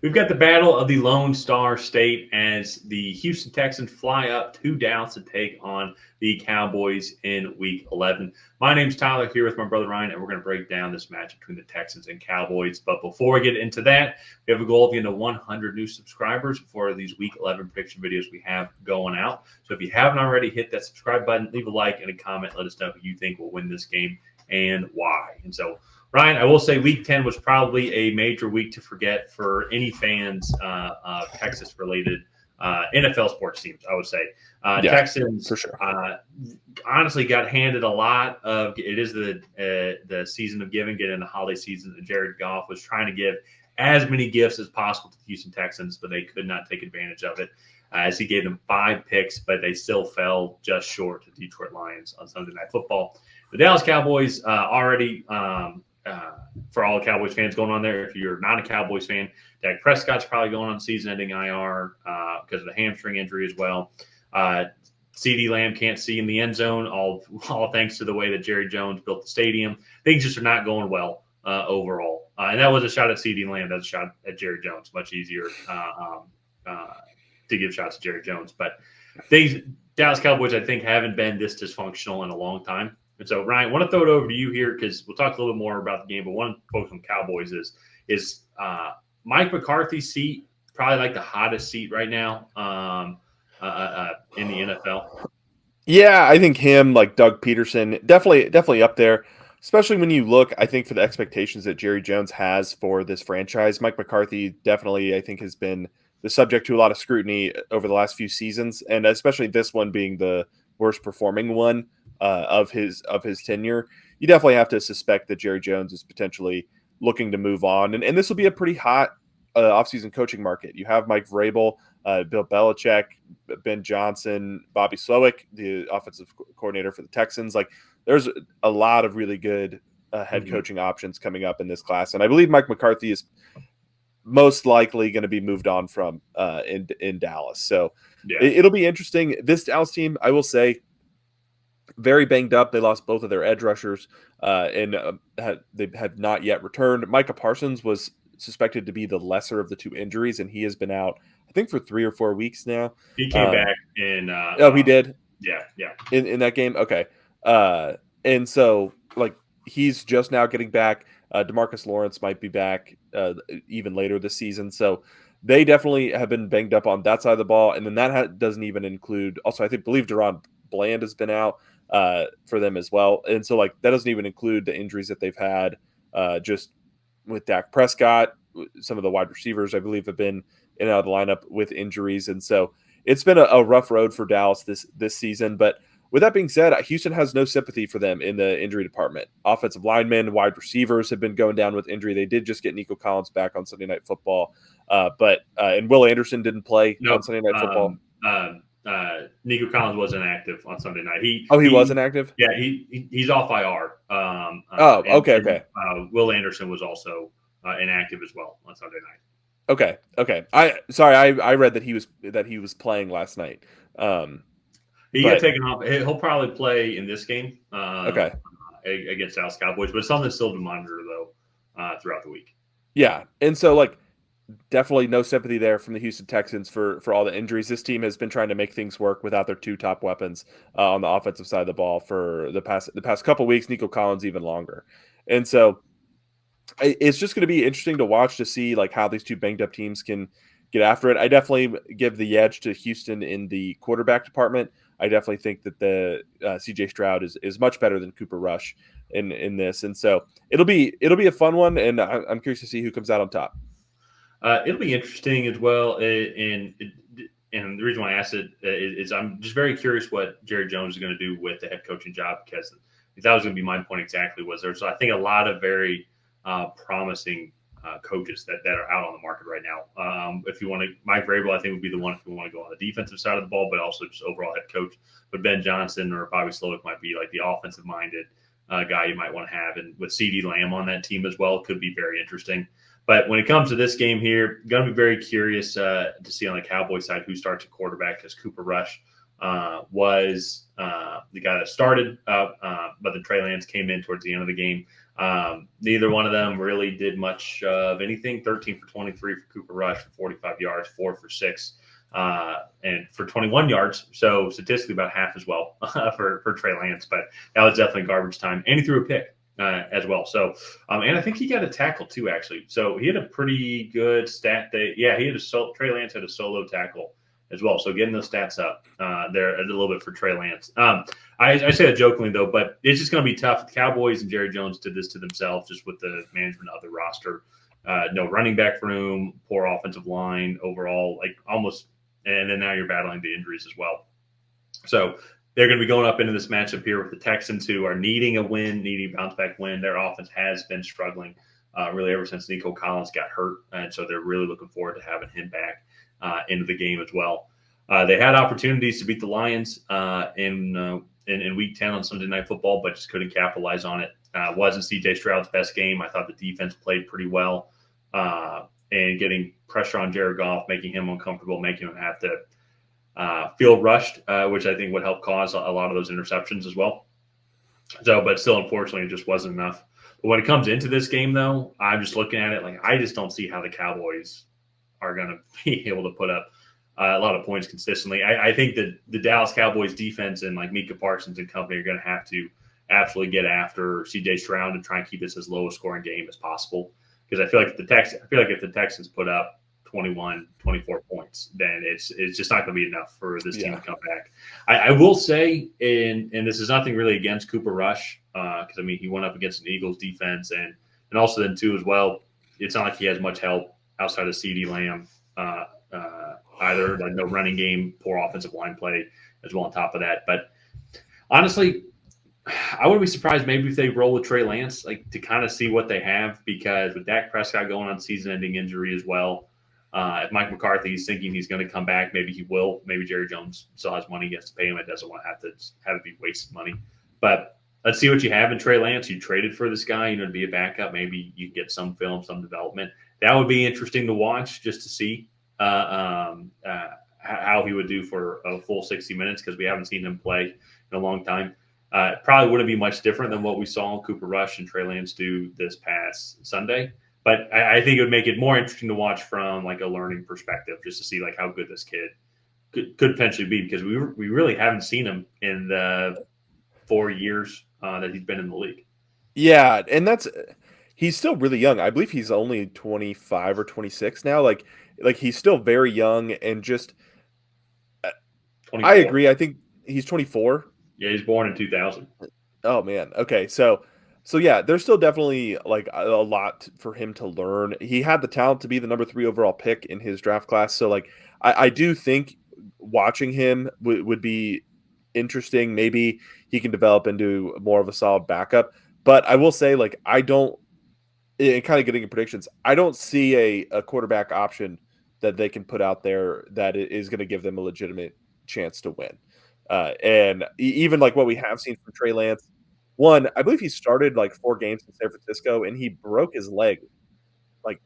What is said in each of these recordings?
We've got the battle of the Lone Star State as the Houston Texans fly up to Dallas to take on the Cowboys in Week 11. My name's Tyler here with my brother Ryan, and we're going to break down this match between the Texans and Cowboys. But before we get into that, we have a goal of getting to 100 new subscribers for these Week 11 prediction videos we have going out. So if you haven't already, hit that subscribe button, leave a like and a comment. Let us know who you think will win this game and why. And so, Ryan, I will say Week 10 was probably a major week to forget for any fans of Texas-related NFL sports teams, I would say. Texans, for sure. Honestly got handed a lot of – it is the season of giving, getting the holiday season. Jared Goff was trying to give as many gifts as possible to the Houston Texans, but they could not take advantage of it as he gave them 5 picks, but they still fell just short to Detroit Lions on Sunday Night Football. The Dallas Cowboys already for all the Cowboys fans going on there, if you're not a Cowboys fan, Dak Prescott's probably going on season-ending IR because of the hamstring injury as well. CeeDee Lamb can't see in the end zone, all thanks to the way that Jerry Jones built the stadium. Things just are not going well overall. And that was a shot at CeeDee Lamb. That's a shot at Jerry Jones. Much easier to give shots to Jerry Jones. But Dallas Cowboys, I think, haven't been this dysfunctional in a long time. And so, Ryan, I want to throw it over to you here because we'll talk a little bit more about the game. But one focus on Cowboys is Mike McCarthy's seat probably like the hottest seat right now in the NFL. Yeah, I think him, like Doug Peterson, definitely up there. Especially when you look, I think, for the expectations that Jerry Jones has for this franchise. Mike McCarthy definitely, I think, has been the subject to a lot of scrutiny over the last few seasons, and especially this one being the worst performing one of his tenure. You definitely have to suspect that Jerry Jones is potentially looking to move on, and this will be a pretty hot offseason coaching market. You have Mike Vrabel, Bill Belichick, Ben Johnson, Bobby Slowick, the offensive coordinator for the Texans. Like, there's a lot of really good head coaching options coming up in this class, and I believe Mike McCarthy is most likely going to be moved on from in Dallas. So it'll be interesting. This Dallas team, I will say, very banged up. They lost both of their edge rushers, and they have not yet returned. Micah Parsons was suspected to be the lesser of the two injuries, and he has been out, I think, for 3 or 4 weeks now. He came back in. He did? Yeah. In that game? Okay. And so, like, he's just now getting back. DeMarcus Lawrence might be back even later this season. So they definitely have been banged up on that side of the ball. And then that doesn't even include – also, I believe Deron Bland has been out for them as well. And so, like, that doesn't even include the injuries that they've had just with Dak Prescott. Some of the wide receivers, I believe, have been in and out of the lineup with injuries. And so it's been a rough road for Dallas this season. But with that being said, Houston has no sympathy for them in the injury department. Offensive linemen, wide receivers have been going down with injury. They did just get Nico Collins back on Sunday Night Football. And Will Anderson didn't play on Sunday Night Football. Nico Collins wasn't active on Sunday night. He wasn't active? Yeah, he's off IR. Okay. Will Anderson was also inactive as well on Sunday Okay. night. I read that he was playing last night. He got taken off. He'll probably play in this game. Okay. Against Dallas Cowboys, but something still to monitor though throughout the week. Yeah, and so, like, definitely no sympathy there from the Houston Texans for all the injuries. This team has been trying to make things work without their 2 top weapons on the offensive side of the ball for the past couple weeks. Nico Collins even longer, and so it's just going to be interesting to watch to see, like, how these 2 banged up teams can get after it. I definitely give the edge to Houston in the quarterback department. I definitely think that the C.J. Stroud is much better than Cooper Rush in this, and so it'll be a fun one, and I'm curious to see who comes out on top. It'll be interesting as well, and the reason why I asked it is I'm just very curious what Jerry Jones is going to do with the head coaching job, because that was going to be my point exactly. There's I think a lot of very promising coaches that are out on the market right now. If you want to, Mike Vrabel, I think would be the one if you want to go on the defensive side of the ball, but also just overall head coach. But Ben Johnson or Bobby Slowick might be like the offensive minded guy you might want to have, and with CeeDee Lamb on that team as well, could be very interesting. But when it comes to this game here, going to be very curious to see on the Cowboys side who starts at quarterback, because Cooper Rush was the guy that started, but the Trey Lance came in towards the end of the game. Neither one of them really did much of anything. 13 for 23 for Cooper Rush for 45 yards, 4 for 6, and for 21 yards. So statistically about half as well for Trey Lance. But that was definitely garbage time. And he threw a pick as well. So, and I think he got a tackle too, actually. So he had a pretty good stat that, yeah, Trey Lance had a solo tackle as well. So getting those stats up there a little bit for Trey Lance. I say that jokingly, though, but it's just going to be tough. The Cowboys and Jerry Jones did this to themselves just with the management of the roster. No running back room, poor offensive line overall, like almost, and then now you're battling the injuries as well. So they're going to be going up into this matchup here with the Texans, who are needing a win, needing a bounce-back win. Their offense has been struggling really ever since Nico Collins got hurt, and so they're really looking forward to having him back into the game as well. They had opportunities to beat the Lions in Week 10 on Sunday Night Football, but just couldn't capitalize on it. Wasn't C.J. Stroud's best game. I thought the defense played pretty well, and getting pressure on Jared Goff, making him uncomfortable, making him have to feel rushed, which I think would help cause a lot of those interceptions as well. So, but still, unfortunately, it just wasn't enough. But when it comes into this game, though, I'm just looking at it like I just don't see how the Cowboys are going to be able to put up a lot of points consistently. I think that the Dallas Cowboys defense and like Micah Parsons and company are going to have to absolutely get after C.J. Stroud and try and keep this as low a scoring game as possible. Because I feel like if the Texans put up 21, 24 points, then it's just not going to be enough for this team to come back. I will say, and this is nothing really against Cooper Rush, because I mean he went up against an Eagles defense, and also then too as well. It's not like he has much help outside of CeeDee Lamb either. Like no running game, poor offensive line play as well on top of that. But honestly, I wouldn't be surprised maybe if they roll with Trey Lance, like to kind of see what they have, because with Dak Prescott going on season-ending injury as well, if Mike McCarthy is thinking he's going to come back, maybe he will. Maybe Jerry Jones still has money he has to pay him. It doesn't want to have it be wasted money. But let's see what you have in Trey Lance. You traded for this guy, to be a backup. Maybe you get some film, some development. That would be interesting to watch just to see how he would do for a full 60 minutes, because we haven't seen him play in a long time. Probably wouldn't be much different than what we saw Cooper Rush and Trey Lance do this past Sunday. But I think it would make it more interesting to watch from like a learning perspective, just to see like how good this kid could potentially be, because we really haven't seen him in the 4 years that he's been in the league. Yeah, and he's still really young. I believe he's only 25 or 26 now. Like he's still very young, and just 24. I agree. I think he's 24. Yeah, he's born in 2000. Oh man. Okay. So yeah, there's still definitely like a lot for him to learn. He had the talent to be the number 3 overall pick in his draft class. So like I do think watching him would be interesting. Maybe he can develop into more of a solid backup. But I will say, like, I don't, and kind of getting in predictions, I don't see a quarterback option that they can put out there that is going to give them a legitimate chance to win. And even like what we have seen from Trey Lance, one, I believe he started like 4 games in San Francisco, and he broke his leg like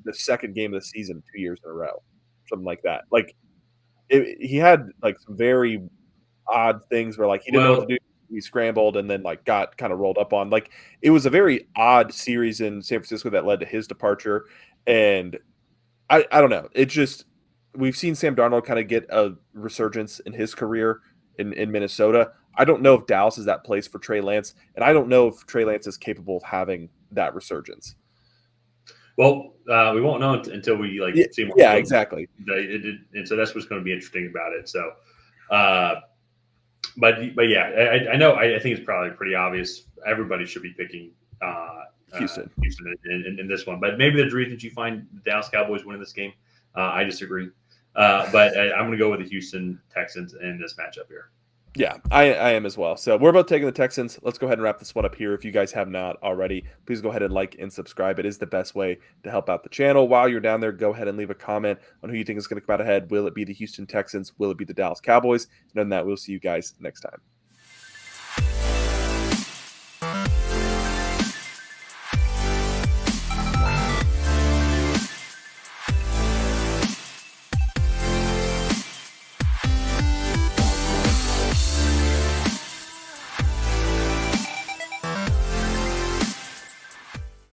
the second game of the season 2 years in a row, something like that. Like he had like some very odd things where like he didn't know what to do. He scrambled and then like got kind of rolled up on. Like it was a very odd series in San Francisco that led to his departure. And I don't know. It just, we've seen Sam Darnold kind of get a resurgence in his career in Minnesota. I don't know if Dallas is that place for Trey Lance, and I don't know if Trey Lance is capable of having that resurgence. Well, we won't know until we see more. Yeah, exactly. And so that's what's going to be interesting about it. So, but yeah, I know. I think it's probably pretty obvious. Everybody should be picking Houston in this one. But maybe there's reasons you find the Dallas Cowboys winning this game. I disagree. But I'm going to go with the Houston Texans in this matchup here. Yeah, I am as well. So we're both taking the Texans. Let's go ahead and wrap this one up here. If you guys have not already, please go ahead and like and subscribe. It is the best way to help out the channel. While you're down there, go ahead and leave a comment on who you think is going to come out ahead. Will it be the Houston Texans? Will it be the Dallas Cowboys? And on that, we'll see you guys next time.